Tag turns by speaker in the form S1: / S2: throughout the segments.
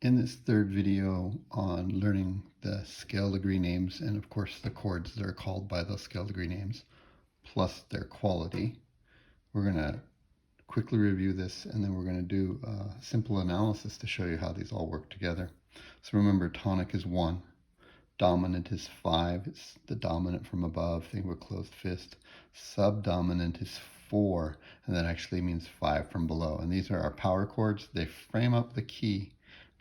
S1: In this third video on learning the scale degree names and of course the chords that are called by those scale degree names plus their quality, we're going to quickly review this and then we're going to do a simple analysis to show you how these all work together. So remember, tonic is 1, dominant is 5, it's the dominant from above, think of a closed fist. Subdominant is 4, and that actually means 5 from below. And these are our power chords. They frame up the key.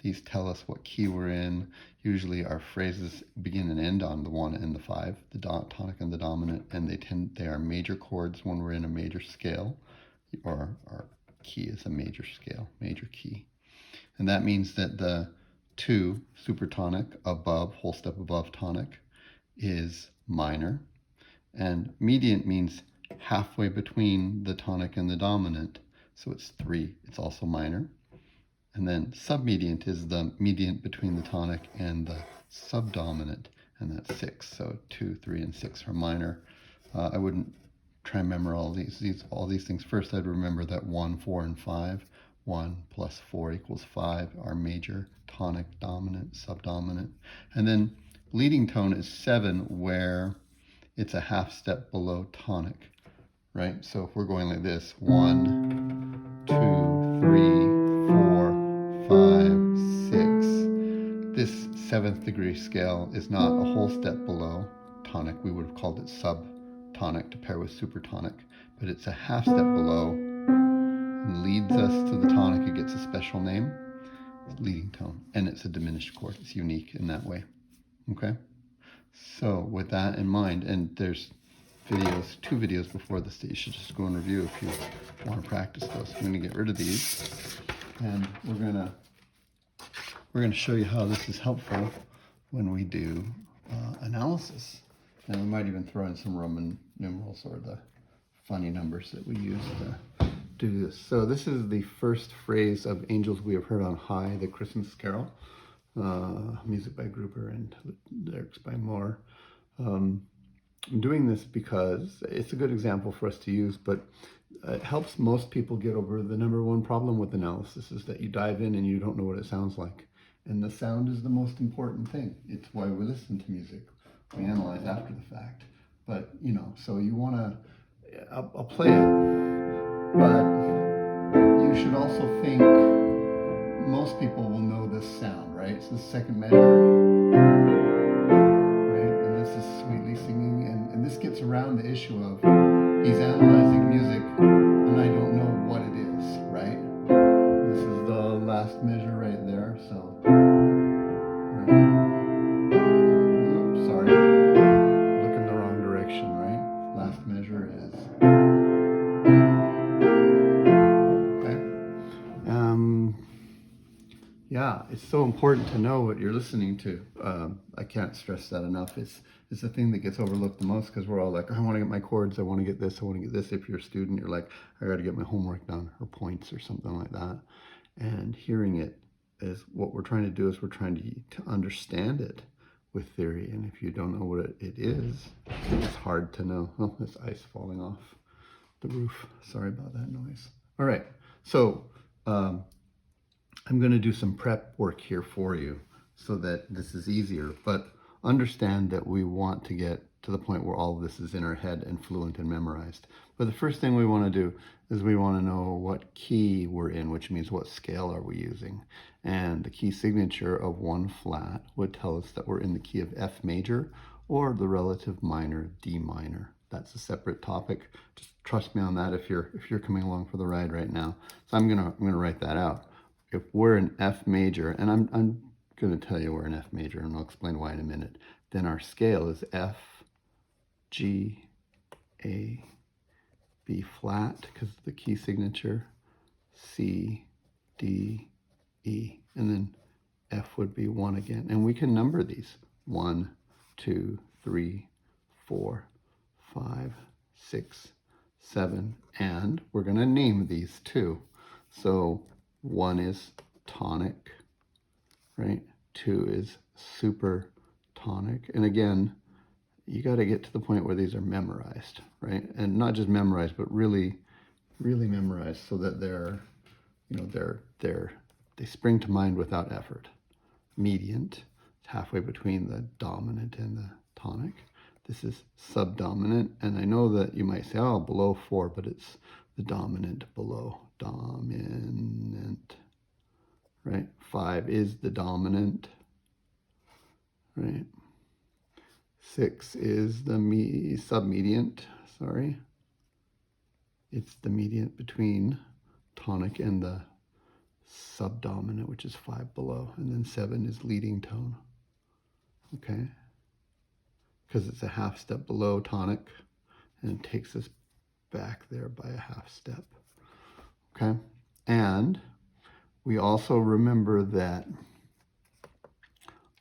S1: These tell us what key we're in. Usually our phrases begin and end on the 1 and the 5, the tonic and the dominant, and they are major chords when we're in a major scale, or our key is a major scale, major key. And that means that the 2, supertonic, above, whole step above tonic, is minor. And mediant means halfway between the tonic and the dominant, so it's 3, it's also minor. And then submediant is the mediant between the tonic and the subdominant, and that's 6. So 2, 3, and 6 are minor. I wouldn't try and remember all these things. First, I'd remember that 1, 4, and 5. 1 plus 4 equals 5 are major, tonic, dominant, subdominant. And then leading tone is 7, where it's a half step below tonic, right? So if we're going like this, 1, 2, 3, 4, 5, 6. This 7th degree scale is not a whole step below tonic. We would have called it subtonic to pair with supertonic, but it's a half step below and leads us to the tonic. It gets a special name, leading tone, and it's a diminished chord. It's unique in that way. Okay? So with that in mind, and there's videos, 2 videos before this that you should just go and review if you want to practice those. I'm going to get rid of these, and we're going to show you how this is helpful when we do analysis. And we might even throw in some Roman numerals or the funny numbers that we use to do this. So this is the first phrase of Angels We Have Heard on High, the Christmas Carol. Music by Gruber and lyrics by Moore. I'm doing this because it's a good example for us to use, but it helps most people get over the number one problem with analysis, is that you dive in and you don't know what it sounds like. And the sound is the most important thing. It's why we listen to music. We analyze after the fact. But, so you want to, I'll play it, but you should also think most people will know this sound, right? It's the second measure, right? And this is sweetly singing, and this gets around the issue of he's analyzing music and I don't know what it is, right? This is the last measure right there, so. Right. Oops, sorry. Look in the wrong direction, right? Last measure is. Yeah, it's so important to know what you're listening to. I can't stress that enough. It's the thing that gets overlooked the most, because we're all like, I want to get my chords, I want to get this, I want to get this. If you're a student, you're like, I got to get my homework done, or points or something like that. And hearing it is what we're trying to do, is we're trying to understand it with theory. And if you don't know what it is, it's hard to know. Oh, there's ice falling off the roof. Sorry about that noise. All right, so I'm going to do some prep work here for you so that this is easier, but understand that we want to get to the point where all of this is in our head and fluent and memorized. But the first thing we want to do is we want to know what key we're in, which means what scale are we using. And the key signature of 1 flat would tell us that we're in the key of F major or the relative minor D minor. That's a separate topic. Just trust me on that if you're coming along for the ride right now. So I'm gonna write that out. If we're in F major, and I'm going to tell you we're in F major, and I'll explain why in a minute, then our scale is F, G, A, B flat, because of the key signature, C, D, E, and then F would be 1 again. And we can number these: 1, 2, 3, 4, 5, 6, 7, and we're going to name these too. So 1 is tonic, right? 2 is super tonic. And again, you got to get to the point where these are memorized, right? And not just memorized, but really, really memorized, so that they're they spring to mind without effort. Mediant, it's halfway between the dominant and the tonic. This is subdominant, and I know that you might say, oh, below 4, but it's the dominant below. Dominant, right? 5 is the dominant, right? 6 is the submediant, sorry. It's the mediant between tonic and the subdominant, which is 5 below. And then 7 is leading tone, okay? Because it's a half step below tonic, and it takes us back there by a half step, okay? And we also remember that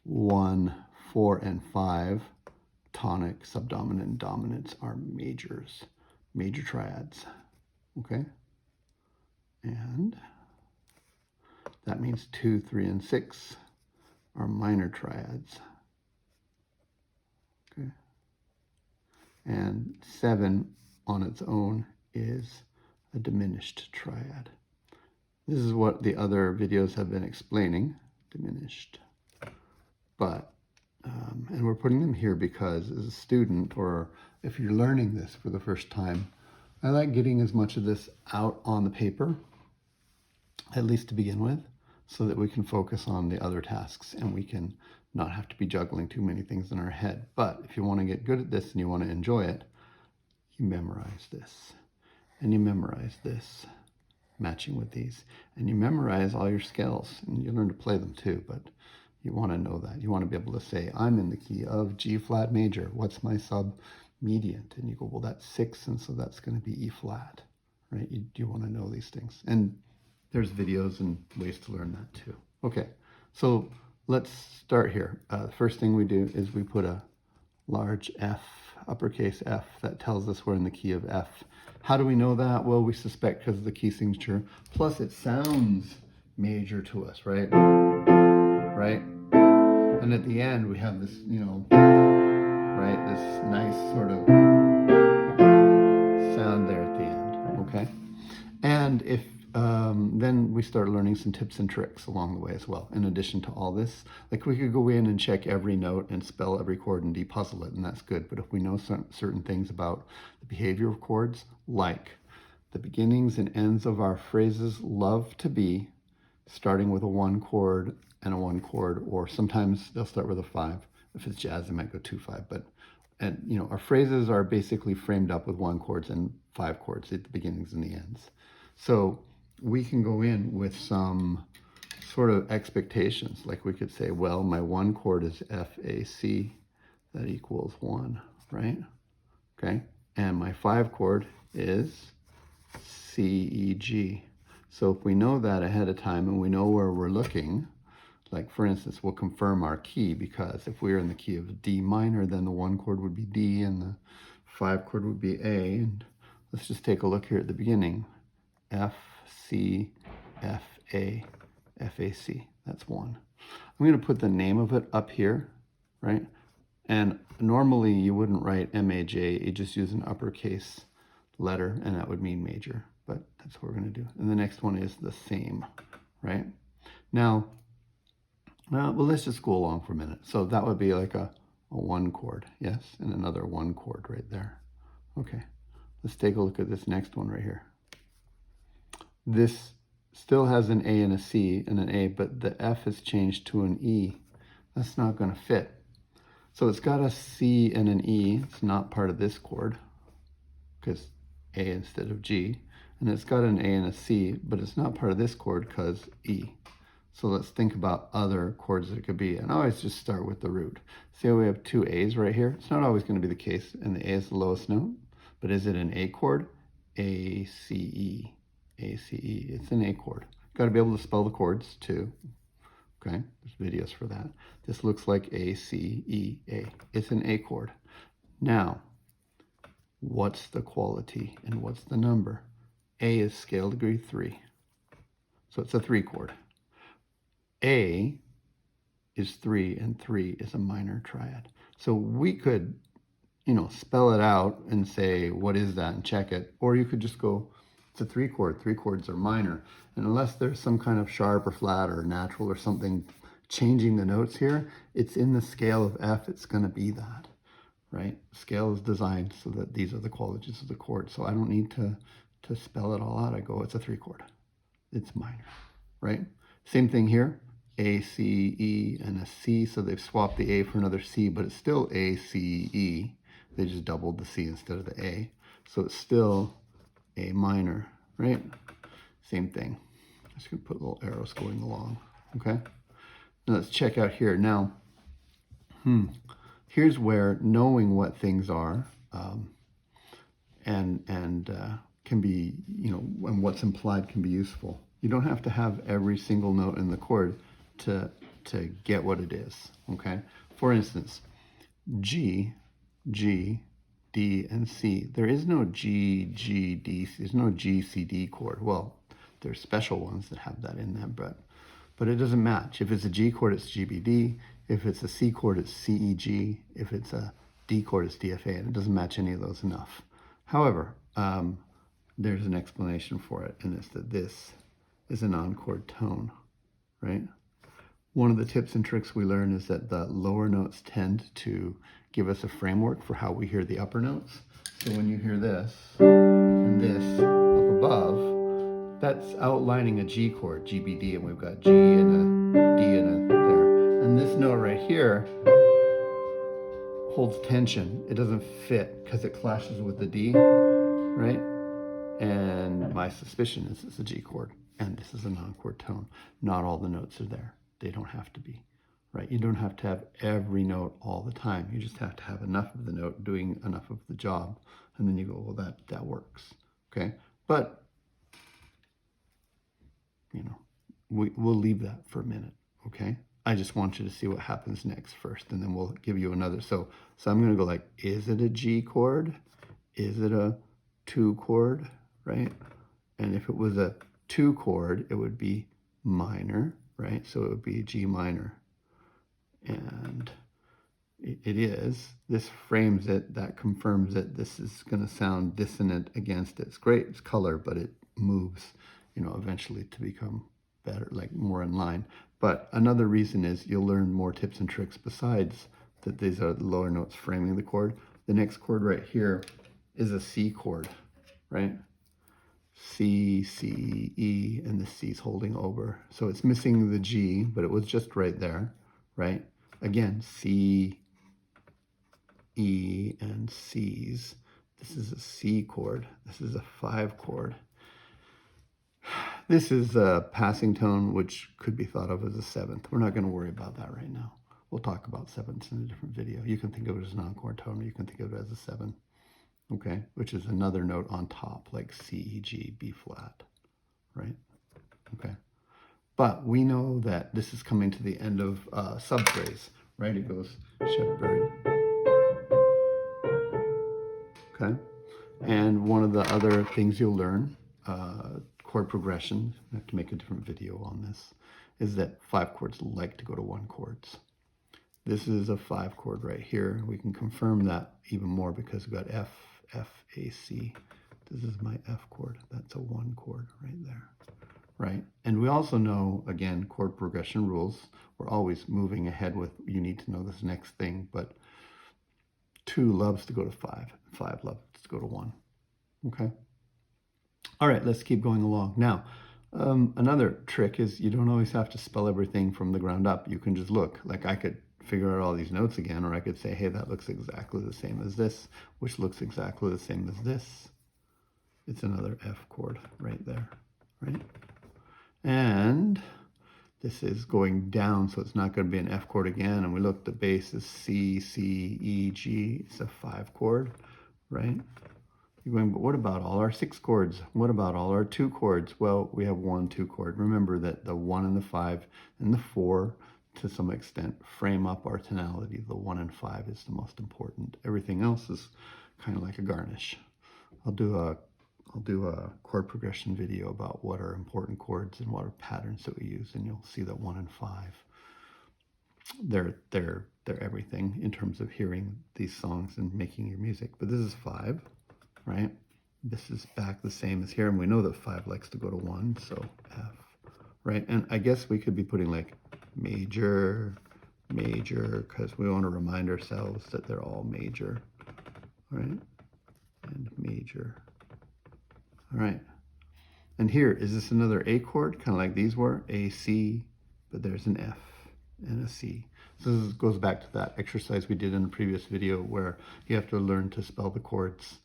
S1: 1, 4, and 5, tonic, subdominant, and dominants are majors, major triads, okay? And that means 2, 3, and 6 are minor triads, okay? And 7 on its own is a diminished triad. This is what the other videos have been explaining, diminished. But, and we're putting them here because as a student, or if you're learning this for the first time, I like getting as much of this out on the paper, at least to begin with, so that we can focus on the other tasks and we can not have to be juggling too many things in our head. But if you want to get good at this and you want to enjoy it, you memorize this, and you memorize this, matching with these, and you memorize all your scales, and you learn to play them too, but you want to know that. You want to be able to say, I'm in the key of G flat major. What's my submediant? And you go, well, that's 6, and so that's going to be E flat, right? You want to know these things. And there's videos and ways to learn that too. Okay, so let's start here. The first thing we do is we put a large F, uppercase F, that tells us we're in the key of F. How do we know that? Well, we suspect because of the key signature. Plus, it sounds major to us, right? Right? And at the end, we have this, you know, right, this nice sort of sound there at the end, okay? And if then we start learning some tips and tricks along the way as well. In addition to all this, like we could go in and check every note and spell every chord and depuzzle it, and that's good. But if we know certain things about the behavior of chords, like the beginnings and ends of our phrases love to be starting with a 1 chord and a 1 chord, or sometimes they'll start with a 5. If it's jazz, they might go 2-5. And you know, our phrases are basically framed up with 1 chords and 5 chords at the beginnings and the ends. So we can go in with some sort of expectations. Like we could say, well, my 1 chord is F, A, C. That equals 1, right? Okay. And my 5 chord is C, E, G. So if we know that ahead of time and we know where we're looking, like for instance, we'll confirm our key, because if we were in the key of D minor, then the 1 chord would be D and the 5 chord would be A. And let's just take a look here at the beginning. F, C, F, A, F, A, C. That's 1. I'm going to put the name of it up here, right? And normally you wouldn't write M-A-J. You just use an uppercase letter, and that would mean major. But that's what we're going to do. And the next one is the same, right? Now, well, let's just go along for a minute. So that would be like a 1 chord, yes? And another 1 chord right there. Okay, let's take a look at this next one right here. This still has an A and a C and an A, but the F is changed to an E. That's not going to fit. So it's got a C and an E. It's not part of this chord, because A instead of G. And it's got an A and a C, but it's not part of this chord because E. So let's think about other chords that it could be. And I always just start with the root. See how we have 2 A's right here? It's not always going to be the case, and the A is the lowest note. But is it an A chord? A, C, E. A, C, E. It's an A chord. Got to be able to spell the chords too. Okay, there's videos for that. This looks like A, C, E, A. It's an A chord. Now, what's the quality and what's the number? A is scale degree 3. So it's a 3 chord. A is 3, and 3 is a minor triad. So we could, you know, spell it out and say, what is that, and check it. Or you could just go It's a 3 chord. 3 chords are minor. And unless there's some kind of sharp or flat or natural or something changing the notes here, it's in the scale of F, it's going to be that, right? Scale is designed so that these are the qualities of the chord. So I don't need to spell it all out. I go, it's a 3 chord. It's minor, right? Same thing here, A, C, E, and a C. So they've swapped the A for another C, but it's still A, C, E. They just doubled the C instead of the A. So it's still A minor, right? Same thing. I'm just going to put little arrows going along, okay? Now let's check out here. Now, here's where knowing what things are and can be, you know, and what's implied can be useful. You don't have to have every single note in the chord to get what it is, okay? For instance, G, G, D, and C. There is no G, G, D, there's no G, C, D chord. Well, there's special ones that have that in them, but it doesn't match. If it's a G chord, it's G, B, D. If it's a C chord, it's C, E, G. If it's a D chord, it's D, F, A, and it doesn't match any of those enough. However, there's an explanation for it, and it's that this is a non-chord tone, right? One of the tips and tricks we learn is that the lower notes tend to give us a framework for how we hear the upper notes. So when you hear this and this up above, that's outlining a G chord, G, B, D, and we've got G and a D and a there. And this note right here holds tension. It doesn't fit because it clashes with the D, right? And my suspicion is it's a G chord, and this is a non-chord tone. Not all the notes are there. They don't have to be, right? You don't have to have every note all the time. You just have to have enough of the note doing enough of the job, and then you go, well, that works, okay? But, you know, we'll leave that for a minute, okay? I just want you to see what happens next first, and then we'll give you another. So I'm going to go like, is it a G chord? Is it a 2 chord, right? And if it was a 2 chord, it would be minor, right? So it would be G minor. And it is. This frames it, that confirms it. This is going to sound dissonant against it. It's great, it's color, but it moves, you know, eventually to become better, like more in line. But another reason is you'll learn more tips and tricks besides that these are the lower notes framing the chord. The next chord right here is a C chord, right? C, C, E, and the C's holding over. So it's missing the G, but it was just right there, right? Again, C, E, and C's. This is a C chord. This is a 5 chord. This is a passing tone, which could be thought of as a 7th. We're not going to worry about that right now. We'll talk about 7ths in a different video. You can think of it as a non-chord tone, or you can think of it as a 7. Okay, which is another note on top, like C, E, G, B flat, right? Okay, but we know that this is coming to the end of subphrase, right? It goes shepherd. Okay, and one of the other things you'll learn, chord progression, I have to make a different video on this, is that 5 chords like to go to 1 chords. This is a 5 chord right here. We can confirm that even more because we've got F, F, A, C. This is my F chord. That's a 1 chord right there, right? And we also know, again, chord progression rules. We're always moving ahead with, you need to know this next thing, but 2 loves to go to 5, 5 loves to go to 1, okay? All right, let's keep going along. Now, another trick is you don't always have to spell everything from the ground up. You can just look. Like I could figure out all these notes again, or I could say, hey, that looks exactly the same as this, which looks exactly the same as this. It's another F chord right there, right? And this is going down, so it's not going to be an F chord again. And we look, the bass is C, C, E, G. It's a 5 chord, right? You're going, but what about all our 6 chords? What about all our 2 chords? Well, we have 1 2 chord. Remember that the 1 and the 5 and the 4, to some extent, frame up our tonality. The 1 and 5 is the most important. Everything else is kind of like a garnish. I'll do a chord progression video about what are important chords and what are patterns that we use, and you'll see that 1 and 5. They're everything in terms of hearing these songs and making your music. But this is 5, right? This is back the same as here, and we know that 5 likes to go to 1, so F, right? And I guess we could be putting like major, major, because we want to remind ourselves that they're all major, right? And major. All right. And here, is this another A chord, kind of like these were? A, C, but there's an F and a C. So this goes back to that exercise we did in a previous video where you have to learn to spell the chords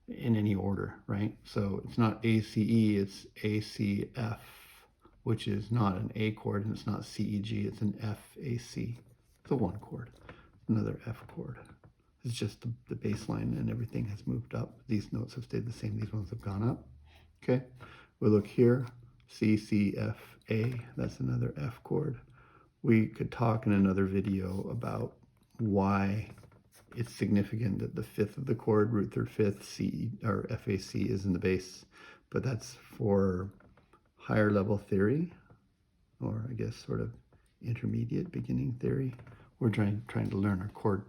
S1: in any order, right? So it's not A, C, E, it's A, C, F, which is not an A chord, and it's not C, E, G, it's an F, A, C. It's a 1 chord, another F chord. It's just the bass line and everything has moved up. These notes have stayed the same, these ones have gone up. Okay, we look here, C, C, F, A, that's another F chord. We could talk in another video about why it's significant that the 5th of the chord, root 3rd 5th, C or FAC is in the bass, but that's for higher level theory, or I guess sort of intermediate beginning theory. We're trying to learn our chord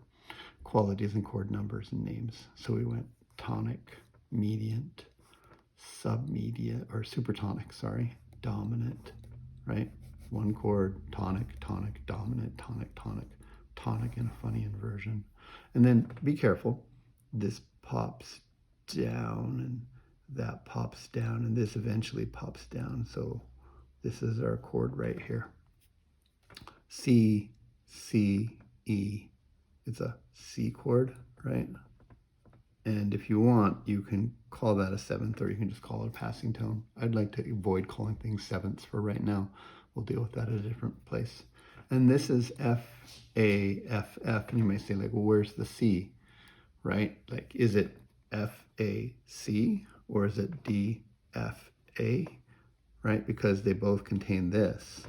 S1: qualities and chord numbers and names. So we went tonic, mediant, submediate, or supertonic, sorry, dominant, right? 1 chord, tonic, tonic, dominant, tonic, tonic, tonic in a funny inversion. And then be careful, this pops down and that pops down and this eventually pops down. So this is our chord right here. C, C, E. It's a C chord, right? And if you want, you can call that a 7th, or you can just call it a passing tone. I'd like to avoid calling things 7ths for right now. We'll deal with that at a different place. And this is F, A, F, F. And you may say, like, well, where's the C, right? Like, is it F, A, C, or is it D, F, A, right? Because they both contain this.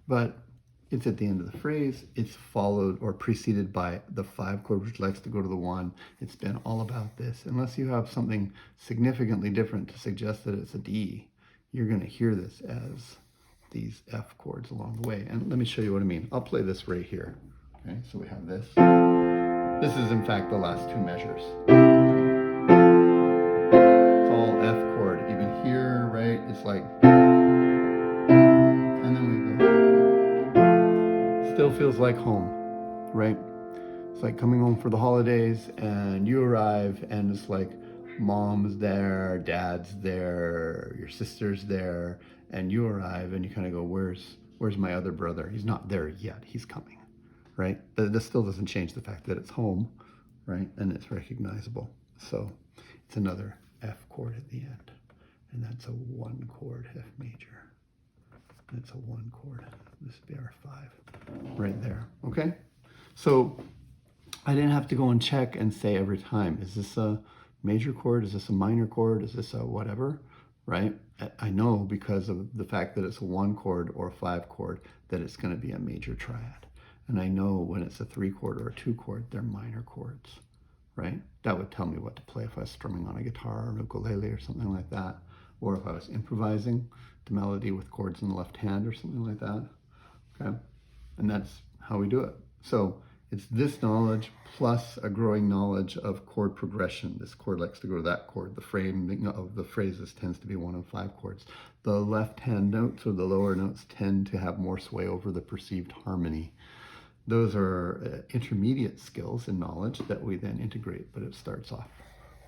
S1: But it's at the end of the phrase. It's followed or preceded by the 5 chord, which likes to go to the 1. It's been all about this. Unless you have something significantly different to suggest that it's a D, you're going to hear this as these F chords along the way. And let me show you what I mean. I'll play this right here. Okay, so we have this. This is, in fact, the last 2 measures. It's all F chord. Even here, right, it's like... And then we go... Still feels like home, right? It's like coming home for the holidays and you arrive and it's like mom's there, dad's there, your sister's there, and you arrive and you kind of go, where's my other brother? He's not there yet, he's coming, right? But this still doesn't change the fact that it's home, right? And it's recognizable. So it's another F chord at the end. And that's a 1 chord F major. That's a 1 chord. This would be our 5 right there, okay? So I didn't have to go and check and say every time, is this a major chord? Is this a minor chord? Is this a whatever, right? I know because of the fact that it's a 1 chord or a 5 chord that it's going to be a major triad. And I know when it's a 3 chord or a 2 chord, they're minor chords, right? That would tell me what to play if I was strumming on a guitar or an ukulele or something like that. Or if I was improvising the melody with chords in the left hand or something like that, okay? And that's how we do it. So it's this knowledge plus a growing knowledge of chord progression. This chord likes to go to that chord. The framing of the phrases tends to be 1 and 5 chords. The left-hand notes or the lower notes tend to have more sway over the perceived harmony. Those are intermediate skills and knowledge that we then integrate, but it starts off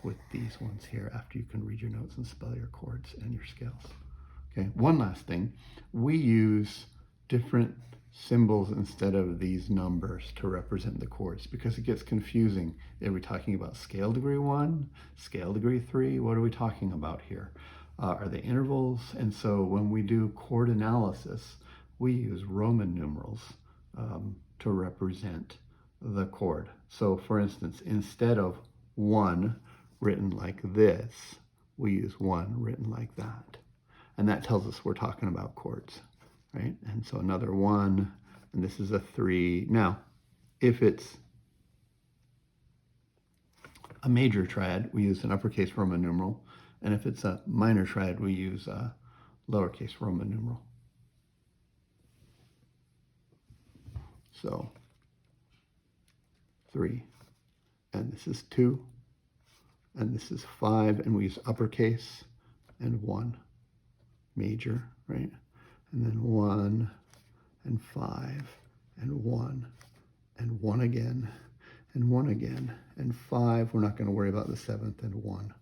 S1: with these ones here after you can read your notes and spell your chords and your scales. Okay, one last thing. We use different symbols instead of these numbers to represent the chords because it gets confusing. Are we talking about scale degree 1, scale degree 3? What are we talking about here? Are they intervals? And so when we do chord analysis, we use Roman numerals to represent the chord. So for instance, instead of 1 written like this, we use 1 written like that. And that tells us we're talking about chords, right? And so another 1, and this is a 3. Now, if it's a major triad, we use an uppercase Roman numeral. And if it's a minor triad, we use a lowercase Roman numeral. So 3, and this is 2, and this is 5, and we use uppercase, and 1, major, right? And then 1, and 5, and 1, and 1 again, and 1 again, and 5. We're not going to worry about the 7th, and 1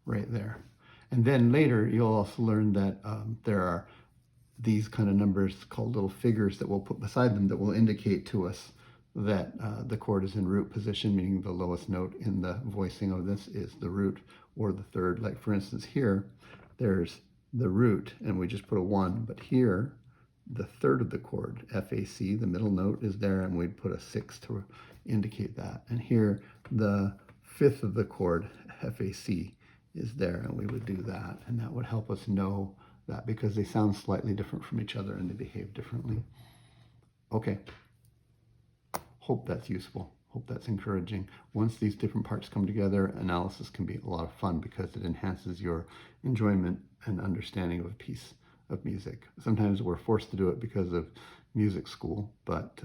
S1: right there. And then later, you'll also learn that there are these kind of numbers called little figures that we'll put beside them that will indicate to us that the chord is in root position, meaning the lowest note in the voicing of this is the root or the third. Like for instance here, there's the root and we just put a 1, but here the third of the chord, FAC, the middle note is there, and we'd put a 6 to indicate that. And here the fifth of the chord, FAC, is there, and we would do that, and that would help us know that because they sound slightly different from each other and they behave differently. Okay. Hope that's useful. Hope that's encouraging. Once these different parts come together, analysis can be a lot of fun because it enhances your enjoyment and understanding of a piece of music. Sometimes we're forced to do it because of music school, but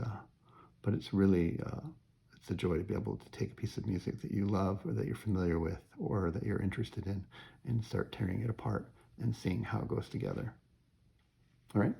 S1: it's really it's a joy to be able to take a piece of music that you love or that you're familiar with or that you're interested in and start tearing it apart and seeing how it goes together. All right?